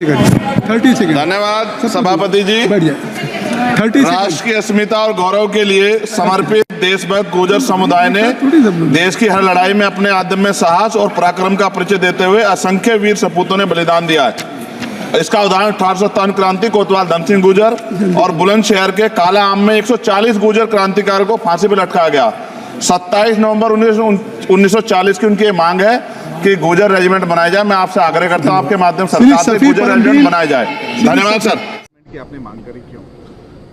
30 second. धन्यवाद सभापति जी। बढ़िया। 30 राष्ट्र की अस्मिता और गौरव के लिए समर्पित देशभक्त गुर्जर समुदाय ने देश की हर लड़ाई में अपने अदम्य साहस और पराक्रम का परिचय देते हुए असंख्य वीर सपूतों ने बलिदान दिया है। इसका उदाहरण 1857 क्रांति कोतवाल धन सिंह गुर्जर और बुलंदशहर के काला आम में 140 गुर्जर क्रांतिकारियों को फांसी पर लटकाया गया। 27 नवंबर 1940 की उनकी मांग है कि गुर्जर रेजिमेंट बनाया जाए। मैं आपसे आग्रह करता हूं आपके माध्यम से सरकार से गुर्जर रेजिमेंट बनाया जाए। धन्यवाद सर। की आपने मांग करी क्यों?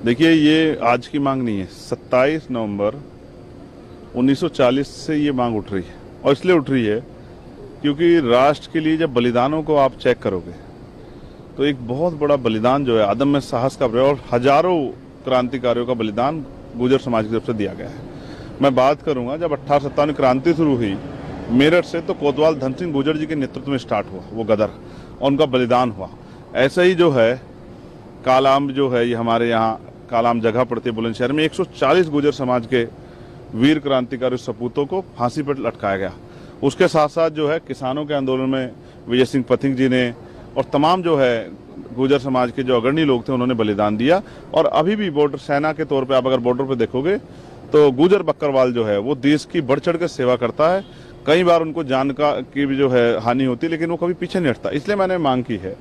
देखिए, ये आज की मांग नहीं है। 27 नवंबर 1940 से ये मांग उठ रही है, और इसलिए उठ रही है क्योंकि राष्ट्र के लिए जब बलिदानों को आप चेक करोगे तो एक बहुत बड़ा बलिदान जो है अदम्य साहस का और हजारों क्रांतिकारियों का बलिदान गुर्जर समाज की तरफ से दिया गया है। मैं बात करूंगा जब 1857 क्रांति शुरू हुई मेरठ से, तो कोतवाल धन सिंह गुर्जर जी के नेतृत्व में स्टार्ट हुआ वो गदर, और उनका बलिदान हुआ। ऐसा ही जो है कालाम जो है, ये हमारे यहाँ कालाम जगह पड़ती है बुलंदशहर में, 140 गुर्जर समाज के वीर क्रांतिकारी सपूतों को फांसी पर लटकाया गया। उसके साथ साथ जो है किसानों के आंदोलन में विजय सिंह पथिक जी ने और तमाम जो है गुर्जर समाज के जो अग्रणी लोग थे उन्होंने बलिदान दिया। और अभी भी बॉर्डर सेना के तौर पे आप अगर बॉर्डर पे देखोगे तो गुर्जर बकरवाल जो है वो देश की बढ़ चढ़ कर सेवा करता है। कई बार उनको जान की भी जो है हानि होती है, लेकिन वो कभी पीछे नहीं हटता। इसलिए मैंने मांग की है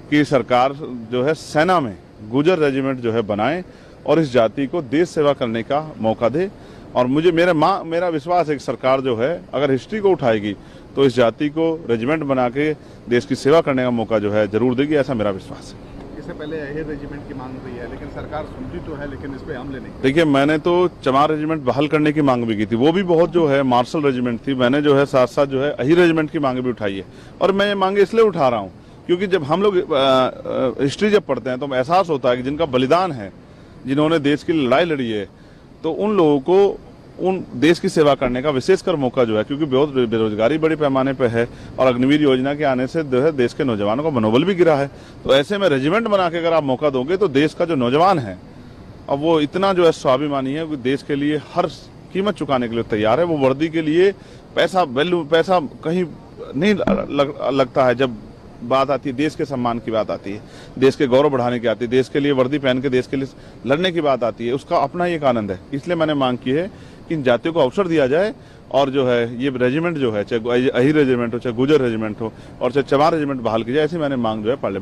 कि सरकार जो है सेना में गुर्जर रेजिमेंट जो है बनाए और इस जाति को देश सेवा करने का मौका दे। और मुझे मेरा विश्वास है कि सरकार जो है अगर हिस्ट्री को उठाएगी तो इस जाति को रेजिमेंट बना के देश की सेवा करने का मौका जो है जरूर देगी, ऐसा मेरा विश्वास है। इससे पहले अहिर रेजिमेंट की मांग हुई है, लेकिन सरकार सुनती तो है, लेकिन इस पे हमले नहीं। देखिए, मैंने तो चमार रेजिमेंट बहाल करने की मांग भी की थी, वो भी बहुत जो है मार्शल रेजिमेंट थी। मैंने जो है साथ साथ जो है अहिर रेजिमेंट की मांग भी उठाई है। और मैं ये मांगे इसलिए उठा रहा हूँ क्योंकि जब हम लोग हिस्ट्री जब पढ़ते हैं तो एहसास होता है कि जिनका बलिदान है, जिन्होंने देश की लड़ाई लड़ी है, तो उन लोगों को उन देश की सेवा करने का विशेषकर मौका जो है, क्योंकि बहुत बेरोजगारी बड़े पैमाने पर है और अग्निवीर योजना के आने से जो है देश के नौजवानों का मनोबल भी गिरा है। तो ऐसे में रेजिमेंट बना के अगर आप मौका दोगे तो देश का जो नौजवान है अब वो इतना जो है स्वाभिमानी है कि देश के लिए हर कीमत चुकाने के लिए तैयार है। वो वर्दी के लिए पैसा कहीं नहीं लगता है। जब बात आती है देश के सम्मान की बात आती है, देश के गौरव बढ़ाने की आती है, देश के लिए वर्दी पहन के देश के लिए लड़ने की बात आती है, उसका अपना ही एक आनंद है। इसलिए मैंने मांग की है कि इन जातियों को अवसर दिया जाए और जो है ये रेजिमेंट जो है, चाहे अहिर रेजिमेंट हो, चाहे गुर्जर रेजिमेंट हो और चाहे चमार रेजिमेंट बहाल की जाए, ऐसी मैंने मांग जो है पार्लियामेंट